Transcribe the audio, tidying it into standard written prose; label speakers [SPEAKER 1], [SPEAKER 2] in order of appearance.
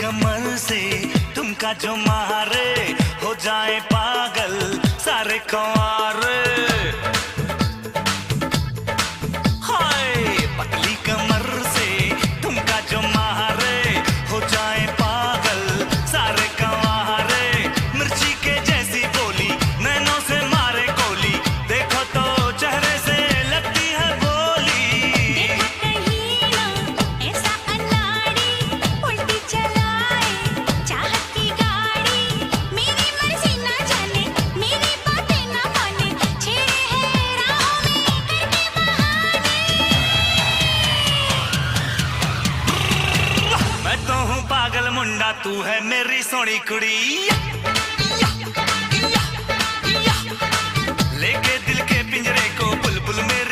[SPEAKER 1] कमर से तुमका जो मारे हो जाए पागल सारे कंवारे। हाय पतली कमर से तुमका जो मारे हो जाए पागल सारे कंवारे। मिर्ची के जैसी बोली नैनों से मारे गोली, देखो तो चेहरे से लगती है बोली।
[SPEAKER 2] देखा कहीं ना ऐसा अनाड़ी, उल्टी चलाए चाहत की गाड़ी। मेरी मर्जी ना जाने, मेरी बातें ना माने, छेड़े है राहों में करके बहाने।
[SPEAKER 1] मैं तो हूँ पागल मुंडा, तू है मेरी सोनी कुड़ी। लेके दिल के पिंजरे को बुलबुल मेरे